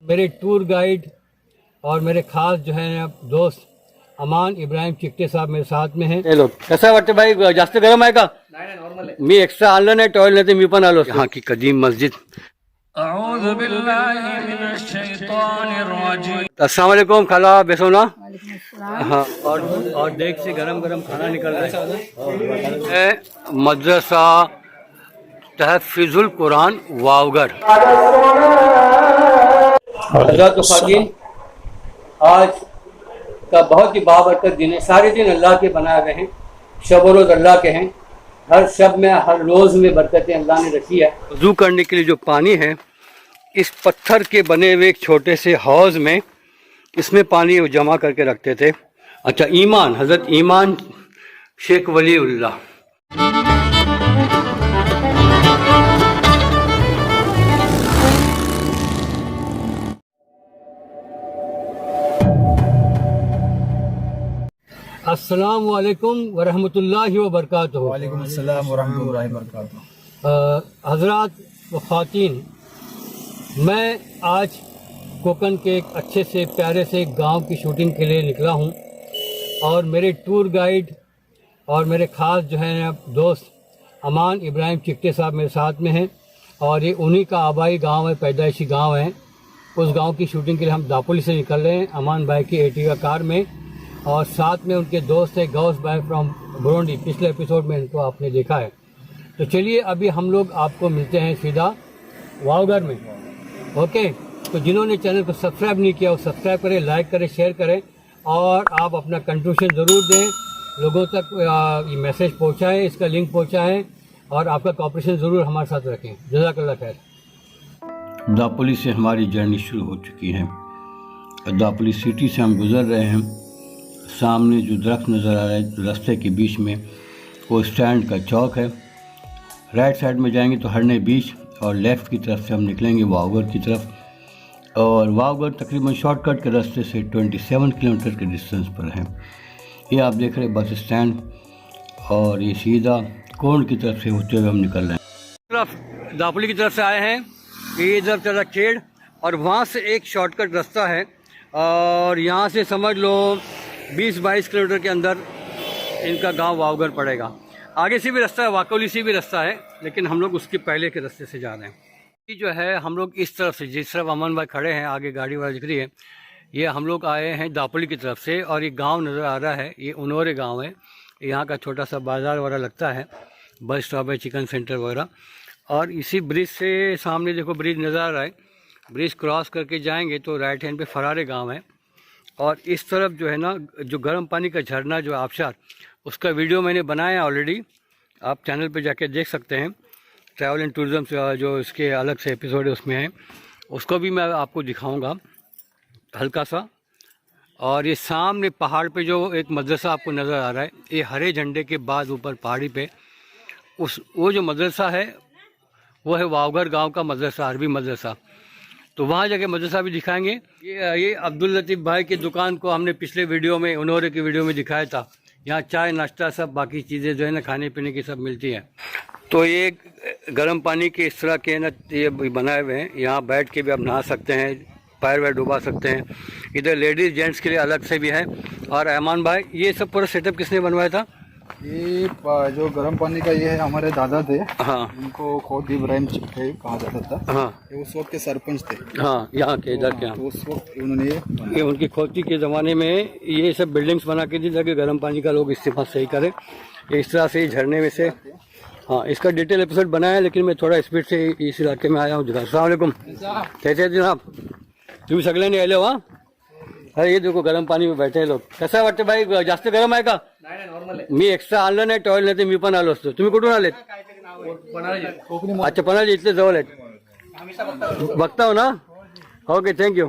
मेरे tour guide और मेरे खास जो है दोस्त अमान इब्राहिम चिकटे साहब मेरे साथ में हैं. लोक कसं वाटतं भाई, जास्त गरम आहे का? नाही नॉर्मल आहे. मी एक्स्ट्रा आणलं नाही टॉयल, नाही तर मी पण आलो. यहाँ की कदीम मस्जिद. अस्सलाम वालेकुम खाला बेसोना. हाँ, और देख से गरम गरम खाना निकल रहा है. मदरसा तहफ़ीज़ुल कुरान वावगढ़. हज़रात ख़वातीन, आज का बहुत ही बाबरकत दिन है. सारे दिन अल्लाह के बनाए हुए हैं, शब और रोज़ अल्लाह के हैं. हर शब में हर रोज़ में बरकतें अल्लाह ने रखी है. वज़ू करने के लिए जो पानी है इस पत्थर के बने हुए एक छोटे से हौज़ में, इसमें पानी जमा करके रखते थे. अच्छा, ईमान हज़रत ईमान शेख वलीउल्लाह. अस्सलाम वालेकुम वरहमतुल्लाहि व बरकातुहू. वालेकुम अस्सलाम वरहमतुल्लाहि वबरकातुहू. हज़रात व ख़वातीन, मैं आज कोकन के एक अच्छे से प्यारे से गांव की शूटिंग के लिए निकला हूं और मेरे टूर गाइड और मेरे ख़ास जो है दोस्त अमान इब्राहिम चिकटे साहब मेरे साथ में हैं. और ये उन्हीं का आबाई गांव है, पैदाइशी गांव है. उस गांव की शूटिंग के लिए हम दापोली से निकल रहे हैं अमान भाई की एर्टिगा कार में, और साथ में उनके दोस्त है गौस भाई फ्रॉम बुरुंडी. पिछले एपिसोड में इनको आपने देखा है. तो चलिए अभी हम लोग आपको मिलते हैं सीधा वावगढ़ में. ओके, तो जिन्होंने चैनल को सब्सक्राइब नहीं किया वो सब्सक्राइब करें, लाइक करें, शेयर करें, और आप अपना कंट्रीब्यूशन ज़रूर दें, लोगों तक ये मैसेज पहुंचाएं, इसका लिंक पहुंचाएं, और आपका कॉपरेशन ज़रूर हमारे साथ रखें. जज़ाकल्लाह खैर. दापोली से हमारी जर्नी शुरू हो चुकी है. दापोली सिटी से हम गुज़र रहे हैं. सामने जो दरख्त नज़र आ रहा है रास्ते के बीच में, वो स्टैंड का चौक है. राइट साइड में जाएंगे तो हरने बीच, और लेफ़्ट की तरफ से हम निकलेंगे वावगढ़ की तरफ. और वावगढ़ तकरीबन शॉर्टकट के रास्ते से 27 किलोमीटर के डिस्टेंस पर है. ये आप देख रहे हैं बस स्टैंड, और ये सीधा कोण की तरफ से होते हुए हम निकल रहे हैं. तरफ दापोली की तरफ से आए हैं. ये इधर चला खेड़, और वहाँ से एक शॉर्टकट रास्ता है, और यहाँ से समझ लो 20-22 किलोमीटर के अंदर इनका गांव वावगढ़ पड़ेगा. आगे से भी रास्ता है, वाकोली से भी रास्ता है, लेकिन हम लोग उसके पहले के रास्ते से जा रहे हैं. ये जो है हम लोग इस तरफ से, जिस तरफ अमन भाई खड़े हैं, आगे गाड़ी वाला दिख रही है, ये हम लोग आए हैं दापोली की तरफ से. और ये गांव नज़र आ रहा है, ये उनोरे गांव है. यहाँ का छोटा सा बाज़ार वगैरह लगता है, बस स्टॉप है, चिकन सेंटर वगैरह. और इसी ब्रिज से सामने देखो ब्रिज नज़र आ रहा है. ब्रिज क्रॉस करके जाएंगे तो राइट हैंड पे फरारे गाँव है. और इस तरफ जो है ना, जो गर्म पानी का झरना जो आबशार, उसका वीडियो मैंने बनाया ऑलरेडी, आप चैनल पे जाके देख सकते हैं. ट्रैवल एंड टूरिज़म से जो इसके अलग से एपिसोड है उसमें है, उसको भी मैं आपको दिखाऊंगा हल्का सा. और ये सामने पहाड़ पे जो एक मदरसा आपको नज़र आ रहा है, ये हरे झंडे के बाद ऊपर पहाड़ी पे वो जो मदरसा है वो है वावगढ़ गाँव का मदरसा, अरबी मदरसा. तो वहाँ जाके मदरसा भी दिखाएंगे. ये अब्दुल लतीफ़ भाई की दुकान को हमने पिछले वीडियो में, उन्होंने की वीडियो में दिखाया था. यहाँ चाय नाश्ता सब बाकी चीज़ें जो है ना खाने पीने की सब मिलती हैं. तो ये गर्म पानी के इस तरह के ना ये बनाए हुए हैं. यहाँ बैठ के भी आप नहा सकते हैं, पैर वैर डुबा सकते हैं. इधर लेडीज़ जेंट्स के लिए अलग से भी है. और अमान भाई, ये सब पूरा सेटअप किसने बनवाया था? ये जो गर्म पानी का ये है हमारे दादा थे. हाँ, उनको खोत इब्राहिम चिकटे कहा जाता था. हाँ, ये उस वक्त के सरपंच थे. हाँ, यहाँ के इधर के. तो उस वक्त उन्होंने ये उनकी खोती के ज़माने में ये सब बिल्डिंग्स बना के दी ताकि गर्म पानी का लोग इस्तेमाल सही करें. इस तरह से झरने में से, हाँ, इसका डिटेल एपिसोड बनाया है, लेकिन मैं थोड़ा स्पीड से इस इलाके में आया हूँ. अस्सलाम वालेकुम. कैसे जनाब, तुम्ही सगळे नाही आले हो? हाँ, अरे ये देखो गर्म पानी में बैठे लोग. कसं वाटतं भाई, जास्त गरम आहे का? नाही नॉर्मल आहे. मी एक्स्ट्रा आणलं नाही टॉयल, नाही तर मी पण आलो असतो. तुम्ही कुठून आलेत? अच्छा, पणाजी इथले जवळ आहेत. बघता हो ना. Okay, thank you.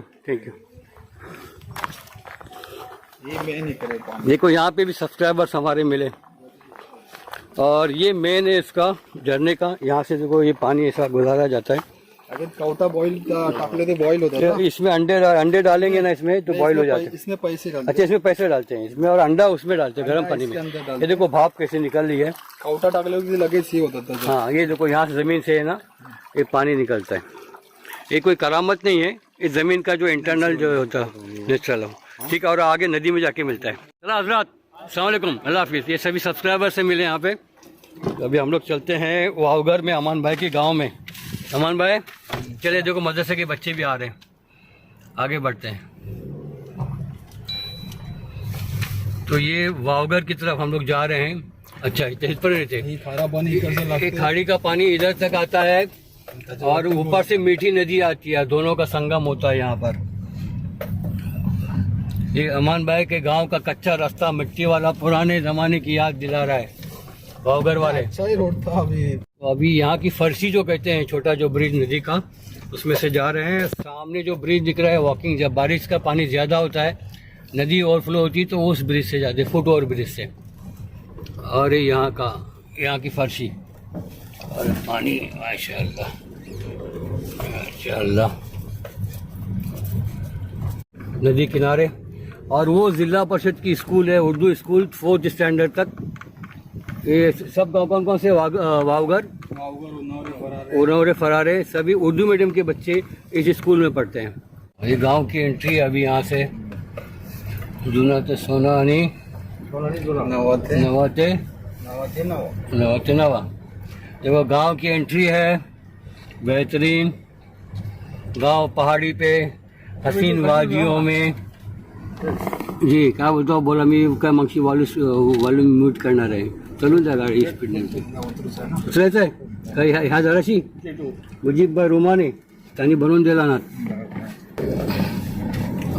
ये मैं नहीं करेगा. देखो यहाँ पे भी सब्सक्राइबर्स हमारे मिले. और ये मेन है इसका झरने का. यहाँ से देखो ये पानी ऐसा गुजारा जाता है. अगर कौटा बॉईल टाकले तो बॉईल होता था. इसमें अंडे डालेंगे ना इसमें तो बॉईल हो जाता है. इसमें पैसे डालते. अच्छा, इसमें पैसे डालते हैं इसमें, और अंडा उसमें डालते हैं गर्म पानी में. ये देखो भाप कैसे निकल रही है. कौटा टाकले लगे सी होता था. हाँ, ये देखो यहाँ से ज़मीन से है ना ये पानी निकलता है. ये कोई करामत नहीं है, इस ज़मीन का जो इंटरनल जो होता है नेचुरल हो, ठीक है। और आगे नदी में जाके मिलता है। चलो हजरात, अस्सलाम वालेकुम, अल्लाह हाफिज़। ये सभी सब्सक्राइबर से मिले यहाँ पे। अभी हम लोग चलते हैं वावगर में, अमान भाई के गांव में। अमान भाई चले, देखो मदरसे के बच्चे भी आ रहे हैं, आगे बढ़ते हैं। तो ये वावगर की तरफ हम लोग जा रहे हैं। अच्छा, इस पर रहते, खारा पानी इधर से लगता है। खाड़ी का पानी इधर तक आता है और ऊपर से मीठी नदी आती है, दोनों का संगम होता है यहाँ पर। ये अमान भाई के गांव का कच्चा रास्ता, मिट्टी वाला, पुराने जमाने की याद दिला रहा है वावगर वाले। अच्छा ही रोड था। अभी यहाँ की फरसी जो कहते हैं, छोटा जो ब्रिज नदी का, उसमें से जा रहे हैं। सामने जो ब्रिज दिख रहा है वॉकिंग, जब बारिश का पानी ज़्यादा होता है, नदी ओवरफ्लो होती है, तो उस ब्रिज से जाते, फुट ओवर ब्रिज से। और यहाँ की फरसी और पानी, माशाअल्लाह माशाअल्लाह, नदी किनारे। और वो जिला परिषद की स्कूल है, उर्दू स्कूल, 4th स्टैंडर्ड तक। ये सब गाँव कौन से, वावगर, उन्होंने फरारे, सभी उर्दू मीडियम के बच्चे इस स्कूल में पढ़ते हैं। ये गांव की एंट्री है। अभी यहाँ से जुनाते सोनानी नवाते नवा, देखो गांव की एंट्री है। बेहतरीन गांव, पहाड़ी पे, हसीन वादियों में। जी क्या बोलता हूँ, बोला मैं क्या मंशी वॉल्यूम म्यूट करना रहे, चलून जा गाड़ी स्पीड में उतरायचं आहे का? ह्या जराशी मुजीब रुमाने त्यांनी बनवून दिला ना।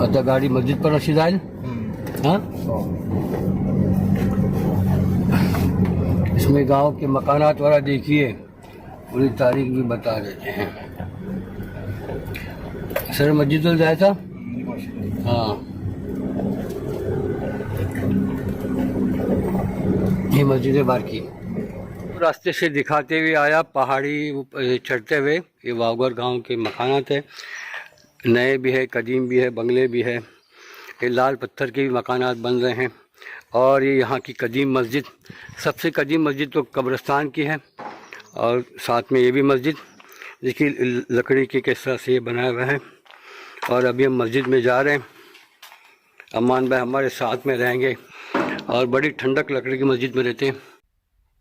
आता गाडी मस्जिद पर अशी जाईल। हाँ, इसमें गांव के मकानात वाला देखिए, पूरी तारीख भी बता देते हैं। सर मस्जिद तो जाया था। हाँ, ये मस्जिद है बार की। रास्ते से दिखाते हुए आया, पहाड़ी चढ़ते हुए। ये वावगर गांव के मकानात है, नए भी है, कदीम भी है, बंगले भी है। ये लाल पत्थर के भी मकानात बन रहे हैं। और ये यहाँ की कदीम मस्जिद, सबसे कदीम मस्जिद तो कब्रिस्तान की है। और साथ में ये भी मस्जिद, जिसकी लकड़ी के किस तरह से ये बनाया हुआ है। और अभी हम मस्जिद में जा रहे हैं। अमान भाई हमारे साथ में रहेंगे और बड़ी ठंडक लकड़ी की मस्जिद में रहते हैं।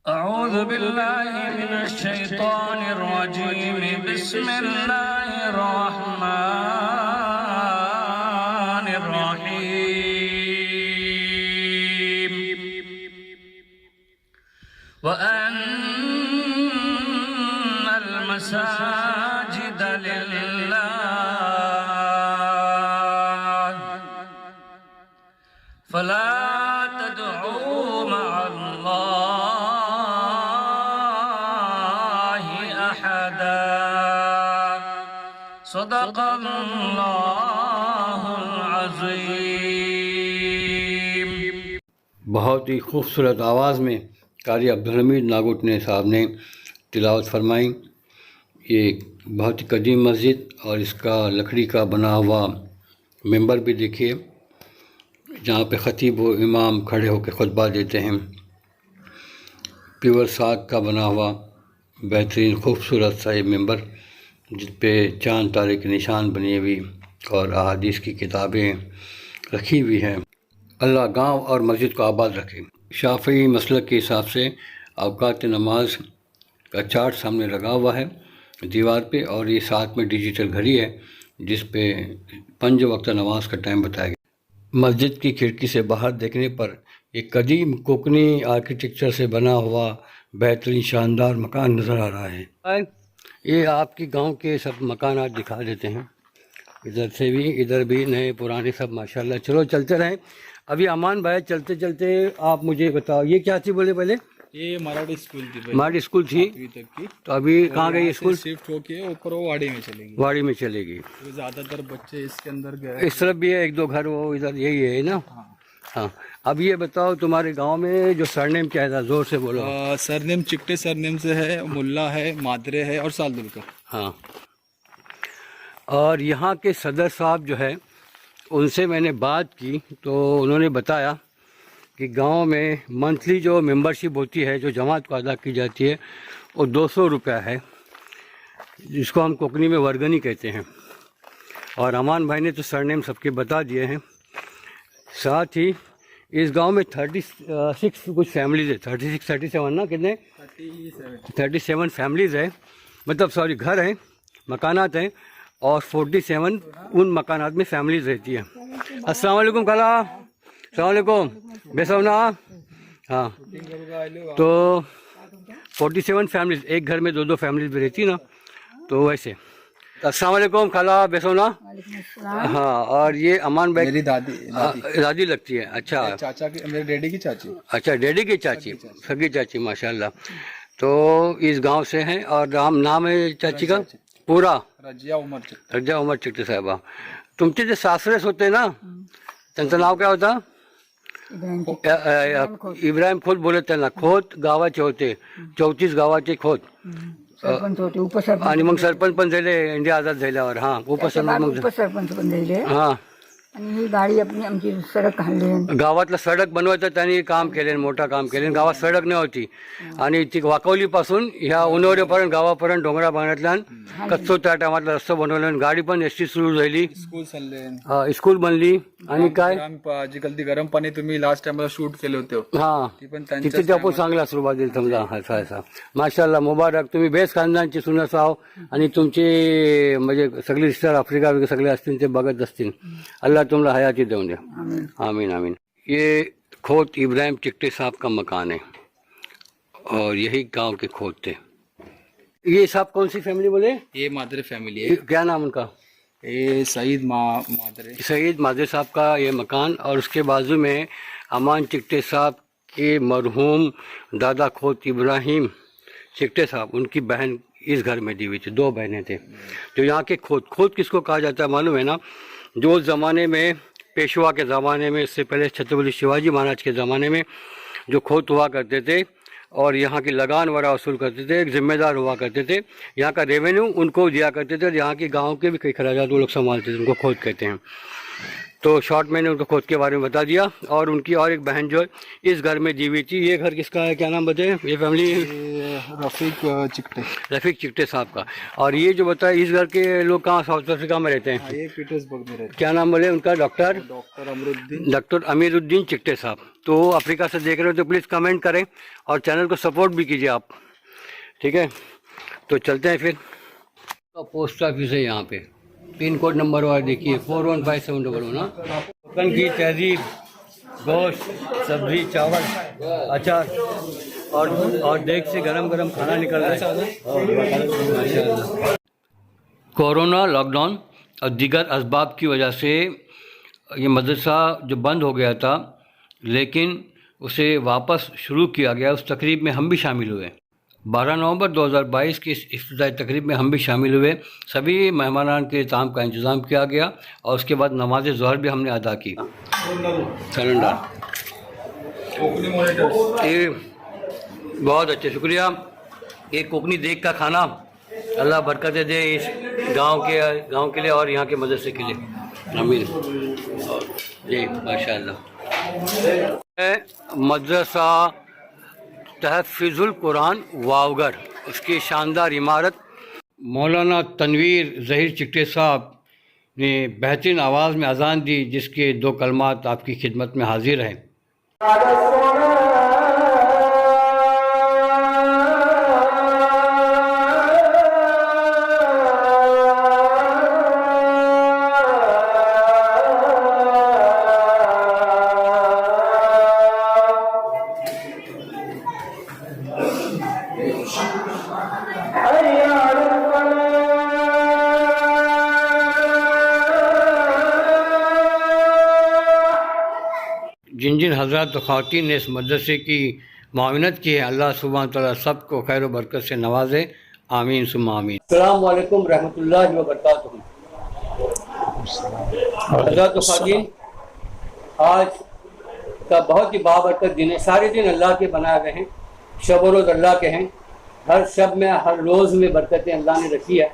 अऊज़ु बिल्लाहि मिनश शैतानिर रजीम, बिस्मिल्लाहिर रहमानिर रहीम। व अन्नल मसाजिद लिल्लाह फला तदऊ मअल्लाहि अहदा, सदक़ल्लाहुल अज़ीम। बहुत ही खूबसूरत आवाज़ में कारी अब्दुल हमीद नागोटने साहब ने तिलावत फरमाई। ये बहुत ही कदीम मस्जिद और इसका लकड़ी का बना हुआ मेंबर भी देखिए, जहाँ पे ख़तीब व इमाम खड़े होकर खुतबा देते हैं। प्योर साग का बना हुआ बेहतरीन खूबसूरत सा ये मेंबर, जिस पे चांद तारे के निशान बनी हुई और अहादीस की किताबें रखी हुई हैं। अल्लाह गांव और मस्जिद को आबाद रखे। शाफ़ी मसलक के हिसाब से औकात नमाज का चार्ट सामने लगा हुआ है दीवार पे, और ये साथ में डिजिटल घड़ी है जिस पे 5 वक्त नमाज का टाइम बताया गया। मस्जिद की खिड़की से बाहर देखने पर एक कदीम कोकनी आर्किटेक्चर से बना हुआ बेहतरीन शानदार मकान नज़र आ रहा है। ये आपकी गांव के सब मकान आज दिखा देते हैं, इधर से भी, इधर भी, नए पुराने सब माशाल्लाह। चलो चलते रहें। अभी अमान भाई चलते चलते आप मुझे बताओ, ये क्या थी बोले पहले? ये मराठी स्कूल थी। मराठी स्कूल थी तक की, तो अभी कहाँ गई स्कूल? शिफ्ट होके ऊपर वो वाड़ी में चलेगी। वाड़ी में चलेगी। तो ज़्यादातर बच्चे इसके अंदर गए। इस तरफ भी है 1-2 घर, वो इधर यही है ना। हाँ, अब ये बताओ तुम्हारे गांव में जो सरनेम क्या है, ज़ोर से बोलो। सरनेम चिट्टे सरनेम से है, मुल्ला है, मादरे है और सालदुलकर। हाँ, और यहाँ के सदर साहब जो है उनसे मैंने बात की तो उन्होंने बताया कि गांव में मंथली जो मेंबरशिप होती है, जो जमात को अदा की जाती है, वो 200 रुपया है। जिसको हम कोकनी में वर्गनी कहते हैं। और अमान भाई ने तो सरनेम सबके बता दिए हैं। साथ ही इस गांव में 36 कुछ फैमिलीज़ है, 37 ना, कितने 37 फैमिलीज़ है, मतलब सॉरी घर हैं, मकानात हैं, और 47 उन मकानात में फैमिलीज़ रहती है। अस्सलाम वालेकुम खाला, अस्सलाम वालेकुम बेसवना। हाँ, तो 47 फैमिलीज़, एक घर में 2-2 फैमिलीज़ भी रहती ना, तो वैसे। अस्सलाम वालेकुम खाला बेसवना। हाँ, और ये अमान भाई मेरी दादी दादी लगती है। अच्छा, चाचा की, मेरे डैडी की चाची। अच्छा, डैडी की चाची, सगी चाची, माशाल्लाह। तो इस गांव से हैं। और नाम है चाची का पूरा? रजिया उमर चिट्टे साहबा। तुमचे जे सासरेस होते ना, त्यांचं नाव काय होता? इब्राहिम खोत बोलत त्यांना. खोत गावाचे होते, 34 गावाचे खोत. सरपंच होते, उपसरपंच आणि मग सरपंच पण झाले इंडिया आझाद झाल्यावर. हा, उपसरपंच पण झाले. हा, आणि ही गाडी आमची सडक हाणली. गावातलं सडक बनवायचं त्यांनी काम केले, मोठं काम केले. गावात सडक नाही होती आणि ती वाकवलीपासून ह्या उन्हावऱ्यापर्यंत गावापर्यंत डोंगरा भागातल्यान कच्चो त्या टायमातला रस्ता बनवला. गाडी पण एसटी सुरू झाली, स्कूल बनली. आणि काय आजकाल ती गरम पाणी तुम्ही लास्ट टाइमला शूट केले होते, हा, तिथे ते आपण चांगला सुरुवात दिली समजा. असा माशाल्लाह, मुबारक. तुम्ही बेस्ट खानदानची सुनस आहो आणि तुमचे म्हणजे सगळे रिश्तेदार आफ्रिका वगैरे सगळे असतील ते बघत असतील. अल्लाह तुमला हयाती देऊन द्या. आमीन आमीन. ये खोत इब्राहिम चिट्टे साहब का मकान है और यही गांव के खोत थे. ये साहब कौन सी फैमिली बोले? ये मादरे फैमिली है. क्या नाम उनका? ये सईद मादरे. सईद मादरे साहब का ये मकान. और उसके बाजू में अमान चिट्टे साहब के मरहूम दादा खोत इब्राहिम चिट्टे साहब, उनकी बहन इस घर में दी हुई थी. 2 बहनें थे. तो यहाँ के खोत किसको कहा जाता है मालूम है ना? जो उस ज़माने में पेशवा के ज़माने में, इससे पहले छत्रपति शिवाजी महाराज के ज़माने में जो खोत हुआ करते थे और यहाँ की लगान वगैरह वसूल करते थे, एक जिम्मेदार हुआ करते थे. यहाँ का रेवेन्यू उनको दिया करते थे और यहाँ के गांव के भी कई खराजात वो लोग संभालते थे. उनको खोत कहते हैं. तो शॉर्ट मैंने उनको खोत के बारे में बता दिया. और उनकी और एक बहन जो इस घर में दी हुई थी. ये घर किसका है, क्या नाम बताए? ये फैमिली रफीक चिट्टे साहब का. और ये जो बताया, इस घर के लोग कहाँ साउथ अफ्रीका में रहते हैं? ये पीटर्सबर्ग में रहते हैं. क्या नाम बोले उनका? डॉक्टर अमीरुद्दीन चिट्टे साहब. तो अफ्रीका से देख रहे हो तो प्लीज़ कमेंट करें और चैनल को सपोर्ट भी कीजिए आप, ठीक है? तो चलते हैं फिर. पोस्ट ऑफिस है यहाँ पे. पिन कोड नंबर और देखिए 4157 ना. कोकन की तहजीब, गोश्त, सब्जी, चावल, अचार और देख से गरम गरम खाना निकल रहा है. कोरोना, लॉकडाउन और दीगर असबाब की वजह से ये मदरसा जो बंद हो गया था, लेकिन उसे वापस शुरू किया गया. उस तकरीब में हम भी शामिल हुए. 12 नवंबर 2022 की इस इफ्तिताई तकरीब में हम भी शामिल हुए. सभी मेहमानान के ताम का इंतज़ाम किया गया और उसके बाद नमाज ज़ोहर भी हमने अदा की. सरेंडर बहुत अच्छे, शुक्रिया. एक कोकनी देग का खाना, अल्लाह बरकतें दे इस गांव के लिए और यहाँ के मदरसे के लिए. आमीन जी, माशाअल्लाह. मदरसा तहफ़्फ़ुज़ुल कुरान वावगर, उसकी शानदार इमारत मौलाना तनवीर ज़हीर चिट्टे साहब ने बेहतरीन आवाज़ में अज़ान दी, जिसके 2 कलमात आपकी खिदमत में हाजिर हैं. जिन जिन हज़रात व ख़वातीन ने इस मदरसे की माविनत की है, अल्लाह सुब्हान तआला सब को खैर व बरकत से नवाजे. आमीन सुम्मा आमीन. अस्सलामु अलैकुम रहमतुल्लाहि व बरकातुहू. हज़रात व ख़वातीन, आज का बहुत ही बाबरकत दिन है. सारे दिन अल्लाह के बनाए गए हैं, शब व रोज़ अल्लाह के हैं. हर शब में, हर रोज़ में बरकतें अल्लाह ने रखी है,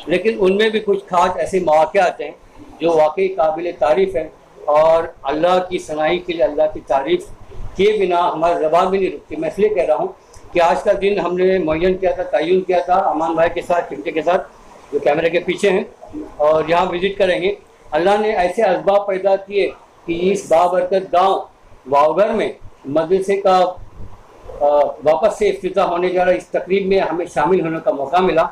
लेकिन उनमें भी कुछ खास ऐसे मौक़े आते हैं जो वाकई काबिल तारीफ़ है. और अल्लाह की सनाई के लिए, अल्लाह की तारीफ़ किए बिना हमारी ज़बान भी नहीं रुकती. मैं इसलिए कह रहा हूँ कि आज का दिन हमने मुअय्यन किया था, तय्युन किया था अमान भाई के साथ, चिमटे के साथ, जो कैमरे के पीछे हैं, और यहाँ विज़िट करेंगे। अल्लाह ने ऐसे असबाब पैदा किए कि इस बाबरकत गांव वावगर में मदरसे का वापस से इफ्तिताह होने जा रहा इस तकरीब में हमें शामिल होने का मौका मिला।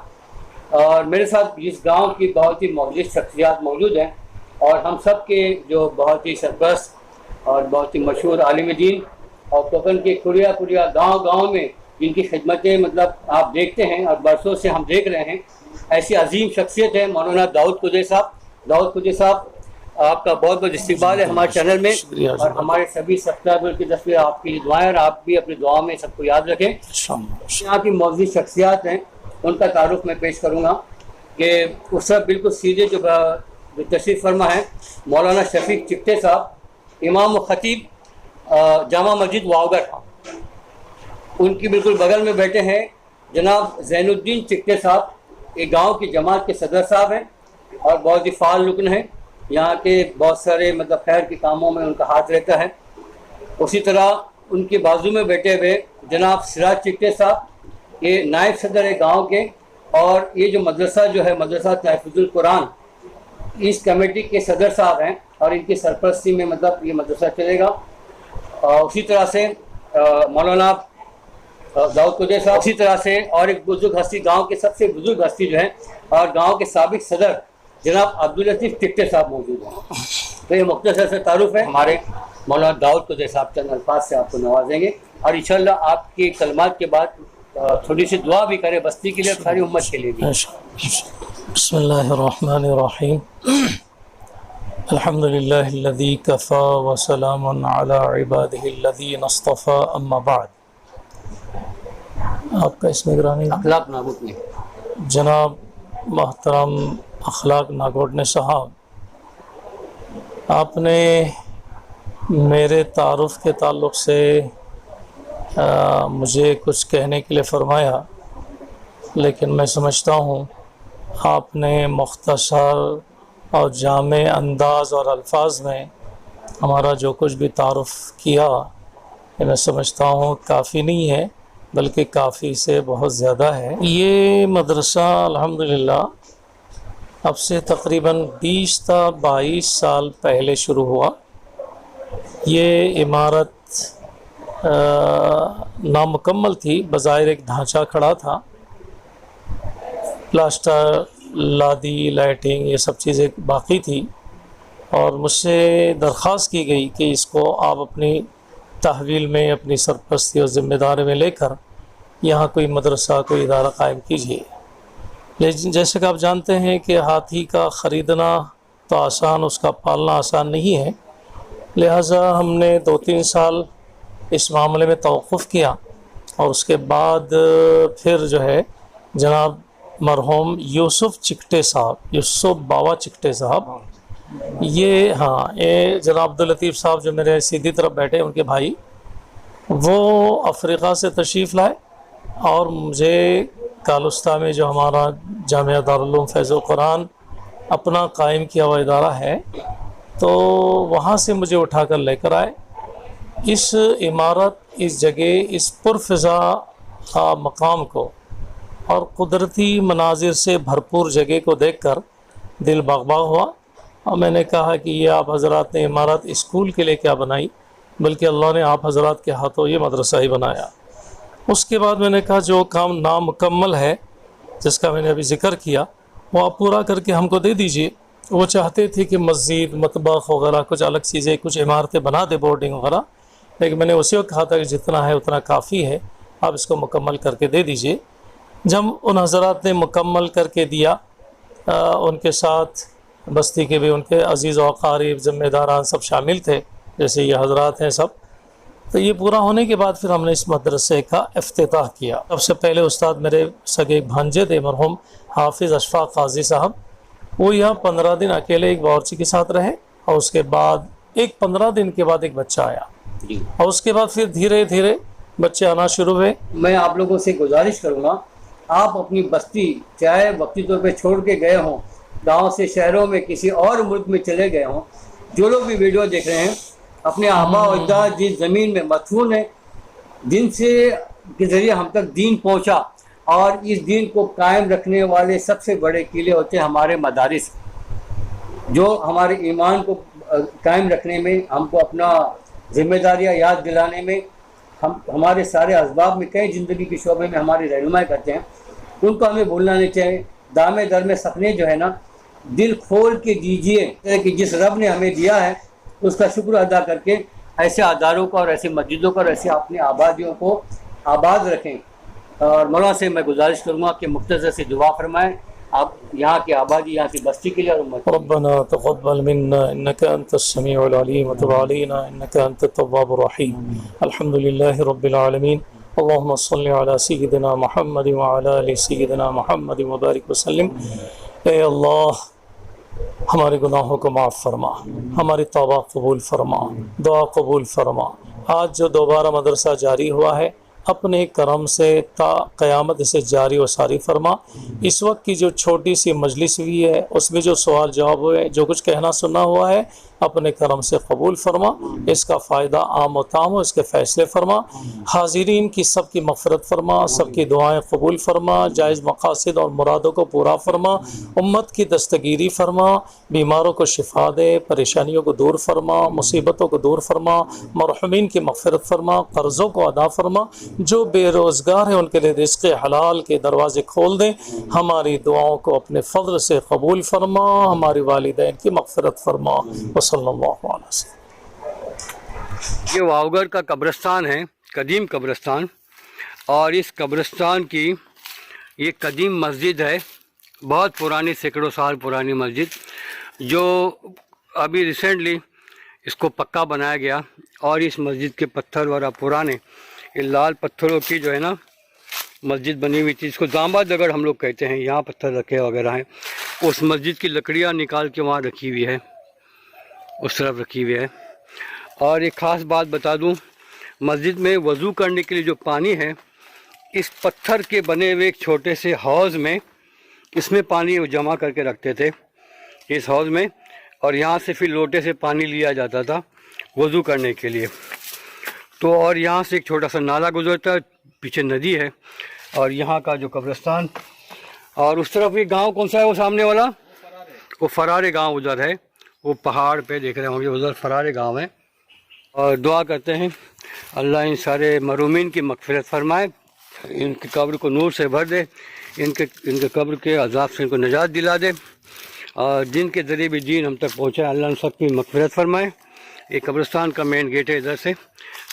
और मेरे साथ इस गांव की बहुत ही मौजूद शख्सियात मौजूद हैं, और हम सब के जो बहुत ही सरपरस्त और बहुत ही मशहूर आलिम दीन और कोकन के कुरिया गांव में जिनकी खिदमतें मतलब आप देखते हैं और बरसों से हम देख रहे हैं, ऐसी अजीम शख्सियत है मौलाना दाऊद कुजै साहब। दाऊद कुजै साहब, आपका बहुत बहुत इस्तिकबाल है हमारे चैनल में, और हमारे सभी सब्सक्राइबर की तरफ से आपकी दुआएं, और आप भी अपनी दुआ में सबको याद रखें। यहाँ की मौजूद शख्सियात हैं, उनका तारुफ मैं पेश करूँगा कि उस सब बिल्कुल सीधे जो तशरीफ़ फरमा है मौलाना शफीक चिकटे साहब, इमाम व खतीब जामा मस्जिद वावगर, उनकी बिल्कुल बगल में बैठे हैं जनाब ज़ैनुद्दीन चिकटे साहब, एक गांव की जमात के सदर साहब हैं और बहुत ही फ़ाल रुकन हैं, यहाँ के बहुत सारे मतलब खैर के कामों में उनका हाथ रहता है। उसी तरह उनके बाजू में बैठे हुए जनाब सिराज चिकटे साहब, ये नायब सदर है गाँव के, और ये जो मदरसा जो है मदरसा तहफ़्फ़ुज़ुल कुरान, इस कमेटी के सदर साहब हैं, और इनकी सरपरस्ती में मतलब ये मदरसा चलेगा। उसी तरह से मौलाना दाऊद कुजै साहब, उसी तरह से और एक बुजुर्ग हस्ती, गांव के सबसे बुजुर्ग हस्ती जो है और गांव के साबिक सदर जनाब अब्दुल लतीफ़ टिकटे साहब मौजूद हैं। तो ये मुख्तसर से तारुफ है हमारे मौलाना दाऊद कुजै साहब, चंद अल्फाज से आपको नवाजेंगे, और इंशाअल्लाह आपके कलमात के बाद थोड़ी सी दुआ भी करें बस्ती के लिए, सारी उम्मत के लिए भी। बिस्मिल्लाहिर्रहमानिर्रहीम। अल्हम्दुलिल्लाहिल्लज़ी कफ़ा व सलामुन अला इबादिहिल्लज़ीना इस्तफ़ा, अम्मा बाद। आपका इस निगरानी अखलाक नागोट ने जनाब मोहतरम अखलाक नागोटने साहब, आपने मेरे तारुफ़ के ताल्लुक़ से मुझे कुछ कहने के लिए फ़रमाया, लेकिन मैं समझता हूँ आपने मुख्तसर और जामे अंदाज़ और अल्फाज में हमारा जो कुछ भी तारुफ़ किया, ये मैं समझता हूँ काफ़ी नहीं है, बल्कि काफ़ी से बहुत ज़्यादा है। ये मदरसा अल्हम्दुलिल्लाह अब से तकरीबन 20 था 22 साल पहले शुरू हुआ। ये इमारत नामुकम्मल थी, बज़ाहिर एक ढांचा खड़ा था, प्लास्टर, लादी, लाइटिंग, ये सब चीज़ें बाकी थी, और मुझसे दरख्वास्त की गई कि इसको आप अपनी तहवील में, अपनी सरपरस्ती और ज़िम्मेदारी में लेकर यहाँ कोई मदरसा, कोई इदारा कायम कीजिए। लेकिन जैसे कि आप जानते हैं कि हाथी का ख़रीदना तो आसान, उसका पालना आसान नहीं है, लिहाजा हमने 2-3 साल इस मामले में तवक़्फ़ुफ़ किया, और उसके बाद फिर जो है जनाब मरहूम यूसुफ चिकटे साहब, यूसुफ बावा चिकटे साहब, ये जनाब अब्दुल लतीफ़ साहब जो मेरे सीधी तरफ बैठे उनके भाई, वो अफ़रीक़ा से तशरीफ़ लाए और मुझे कालुस्ता में जो हमारा जामिया दारुल उलूम फैज़ुल कुरान अपना कायम किया हुआ इदारा है, तो वहाँ से मुझे उठा कर लेकर आए। इस इमारत, इस जगह, इस पुरफ़िज़ा का मकाम को और कुदरती मनाजिर से भरपूर जगह को देखकर दिल बाग़-बाग़ हुआ, और मैंने कहा कि ये आप हज़रात ने इमारत स्कूल के लिए क्या बनाई, बल्कि अल्लाह ने आप हज़रात के हाथों ये मदरसा ही बनाया। उसके बाद मैंने कहा जो काम नामुकम्मल है, जिसका मैंने अभी ज़िक्र किया, वो आप पूरा करके हमको दे दीजिए। वो चाहते थे कि मस्जिद, मतबख़ वगैरह कुछ अलग चीज़ें, कुछ इमारतें बना दे, बोर्डिंग वगैरह, लेकिन मैंने उसी वक्त कहा था कि जितना है उतना काफ़ी है, आप इसको मुकम्मल करके दे दीजिए। जब उन हज़रात ने मुकम्मल करके दिया, उनके साथ बस्ती के भी उनके अज़ीज़ व अक़ारीब, ज़िम्मेदारान सब शामिल थे, जैसे ये हज़रात हैं सब। तो ये पूरा होने के बाद फिर हमने इस मदरसे का इफ्तिताह किया। सबसे पहले उस्ताद मेरे सगे भांजे थे मरहूम हाफिज़ अशफाक़ क़ाज़ी साहब, वो यहाँ 15 दिन अकेले एक बावर्ची के साथ रहे, और उसके बाद 15 दिन के बाद एक बच्चा आया, और उसके बाद फिर धीरे धीरे बच्चे आना शुरू हुए। मैं आप लोगों से गुजारिश करूँगा, आप अपनी बस्ती चाहे वक्ती तौर पर छोड़ के गए हों, गांव से शहरों में किसी और मुल्क में चले गए हों, जो लोग भी वीडियो देख रहे हैं, अपने आबा और अजदाद जिस ज़मीन में मदफून है, जिनसे के ज़रिए हम तक दीन पहुंचा, और इस दीन को कायम रखने वाले सबसे बड़े किले होते हैं हमारे मदारिस, जो हमारे ईमान को कायम रखने में, हमको अपना जिम्मेदारियाँ याद दिलाने में, हमारे सारे असबाब में, कई ज़िंदगी के शोबे में हमारी रहनुमाई करते हैं। उनको हमें भूलना नहीं चाहिए। दामे दर में सपने जो है ना, दिल खोल के दीजिए कि जिस रब ने हमें दिया है उसका शुक्र अदा करके ऐसे अदारों को और ऐसे मस्जिदों को और ऐसे अपनी आबादियों को आबाद रखें। और मौलाना से मैं गुजारिश करूँगा कि मुख्तसर से दुआ फरमाएँ आप यहाँ की आबादी, यहाँ की बस्ती के लिए और उम्मत के लिए। रब्बना तक़ब्बल मिन्ना इन्नका अंतस समीउल अलीम व तुब अलैना इन्नका अंतत तव्वाबुर रहीम। अल्हम्दुलिल्लाहि रब्बिल आलमीन। अल्लाहुम्मा सल्लि अला सय्यिदिना मुहम्मद व अला आलि सय्यिदिना मुहम्मद व बारिक व सल्लिम। ए अल्लाह, हमारे गुनाहों को माफ़ फरमा, हमारी तौबा कबूल फरमा, दुआ कबूल फरमा। आज जो दोबारा मदरसा जारी हुआ है, अपने करम से ता क़यामत इसे जारी व सारी फरमा। इस वक्त की जो छोटी सी मजलिस हुई है, उसमें जो सवाल जवाब हुए, जो कुछ कहना सुनना हुआ है, अपने करम से कबूल फरमा। इसका फ़ायदा आम व ताम हो, इसके फ़ैसले फरमा। हाज़रीन की सब की मग़फ़िरत फरमा, सबकी दुआएं कबूल फरमा, जायज़ मक़ासिद और मुरादों को पूरा फरमा। उम्मत की दस्तगीरी फरमा, बीमारों को शिफा दे, परेशानियों को दूर फरमा, मुसीबतों को दूर फरमा, मरहुमीन की मग़फ़िरत फरमा, कर्ज़ों को अदा फरमा। जो बेरोज़गार हैं उनके लिए रिज़्क़ हलाल के दरवाज़े खोल दें। हमारी दुआओं को अपने फ़ज़ल से कबूल फरमा, हमारी वालिदैन की मग़फ़िरत फरमा। वसल्लल्लाहु अलैहि वसल्लम। ये वावगढ़ का कब्रिस्तान है, कदीम कब्रिस्तान, और इस कब्रिस्तान की ये कदीम मस्जिद है, बहुत पुरानी, सैकड़ों साल पुरानी मस्जिद, जो अभी रिसेंटली इसको पक्का बनाया गया। और इस मस्जिद के पत्थर वगैरह पुराने, ये लाल पत्थरों की जो है ना मस्जिद बनी हुई थी, इसको जांबा दगड़ हम लोग कहते हैं। यहाँ पत्थर रखे वगैरह हैं। उस मस्जिद की लकड़ियाँ निकाल के वहाँ रखी हुई है, उस तरफ रखी हुई है। और एक ख़ास बात बता दूं, मस्जिद में वज़ू करने के लिए जो पानी है, इस पत्थर के बने हुए एक छोटे से हौज़ में, इसमें पानी जमा करके रखते थे इस हौज़ में, और यहाँ से फिर लोटे से पानी लिया जाता था वज़ू करने के लिए। तो और यहाँ से एक छोटा सा नाला गुजरता है, पीछे नदी है, और यहाँ का जो कब्रिस्तान, और उस तरफ ये गांव कौन सा है वो सामने वाला, वो फरारे गांव उधर है, वो पहाड़ पे देख रहे होंगे, उधर फरारे गांव है। और दुआ करते हैं अल्लाह इन सारे मरूमीन की मग़फ़िरत फरमाए, इनकी कब्र को नूर से भर दे, इनके कब्र के अज़ाब से इनको निजात दिला दे, और जिनके ज़रिए भी दीन हम तक पहुँचा, अल्लाह इन सब की मग़फ़िरत फरमाए। ये कब्रिस्तान का मेन गेट है, इधर से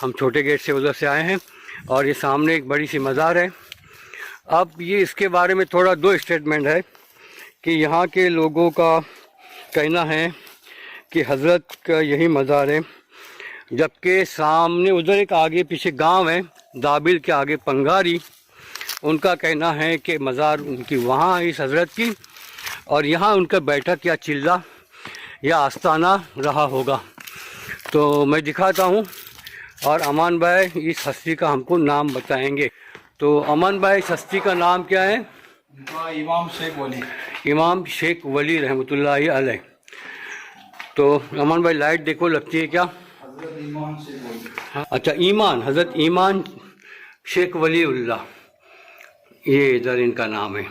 हम छोटे गेट से उधर से आए हैं, और ये सामने एक बड़ी सी मज़ार है। अब ये इसके बारे में थोड़ा दो स्टेटमेंट है कि यहाँ के लोगों का कहना है कि हज़रत का यही मज़ार है, जबकि सामने उधर एक आगे पीछे गांव है, दाबिल के आगे पंगारी, उनका कहना है कि मज़ार उनकी वहाँ इस हज़रत की, और यहाँ उनका बैठक या चिल्ला या आस्ताना रहा होगा। तो मैं दिखाता हूँ, और अमान भाई इस हस्ती का हमको नाम बताएंगे। तो अमान भाई, इस हस्ती का नाम क्या है? इमाम शेख वली। इमाम शेख वली रहमतुल्लाहि अलैह। तो अमान भाई लाइट देखो, लगती है क्या? ईमान शेख वली। अच्छा, ईमान, हज़रत ईमान शेख वलीउल्लाह, ये इधर इनका नाम है,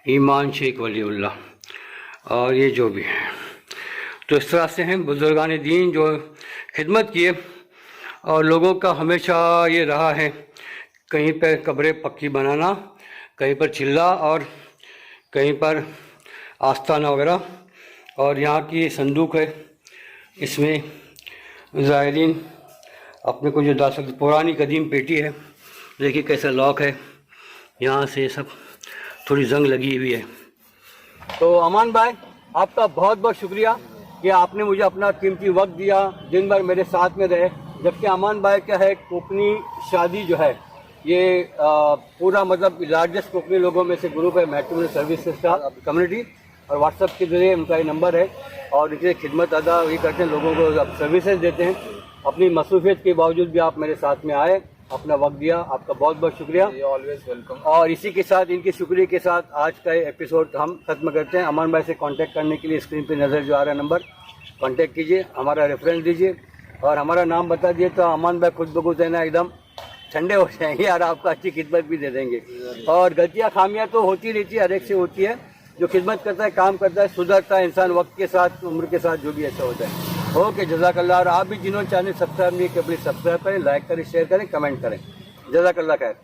ईमान शेख वलीउल्लाह। और ये जो भी है, तो इस तरह से हैं बुज़ुर्गान दीन जो खिदमत किए, और लोगों का हमेशा ये रहा है कहीं पर कब्रें पक्की बनाना, कहीं पर चिल्ला और कहीं पर आस्ताना वगैरह। और यहाँ की संदूक है, इसमें ज़ायरीन अपने को जो डाल सकते, पुरानी कदीम पेटी है, देखिए कैसा लॉक है, यहाँ से सब थोड़ी जंग लगी हुई है। तो अमान भाई, आपका बहुत बहुत शुक्रिया कि आपने मुझे अपना कीमती वक्त दिया, दिन भर मेरे साथ में रहे। जबकि अमान भाई क्या है, कोकनी शादी जो है ये पूरा मतलब लार्जेस्ट कोकनी लोगों में से ग्रुप है, मैट्रिमोनियल सर्विस कम्युनिटी, और व्हाट्सएप के जरिए उनका ये नंबर है, और इनसे खिदमत अदा ये करते हैं, लोगों को सर्विसेज देते हैं। अपनी मसरूफियत के बावजूद भी आप मेरे साथ में आए, अपना वक्त दिया, आपका बहुत बहुत शुक्रिया। Always welcome. और इसी के साथ, इनके शुक्रिया के साथ आज का एपिसोड हम खत्म करते हैं। अमान भाई से कांटेक्ट करने के लिए स्क्रीन पे नज़र जो आ रहा है नंबर, कांटेक्ट कीजिए, हमारा रेफरेंस दीजिए और हमारा नाम बता दिए, तो अमान भाई खुद ब खुद है ना एकदम ठंडे हो जाएंगे और आपको अच्छी खिदमत भी दे देंगे। और गलतियाँ खामियाँ तो होती रहती है, हर एक से होती है। जो खिदमत करता है, काम करता है, सुधरता है इंसान वक्त के साथ, उम्र के साथ, जो भी ऐसा होता है। ओके, जज़ाकल्लाह। और आप भी जिन्होंने चैनल सब्सक्राइब नहीं किया प्लीज़ सब्सक्राइब करें, लाइक करें, शेयर करें, कमेंट करें। जज़ाकल्लाह खैर।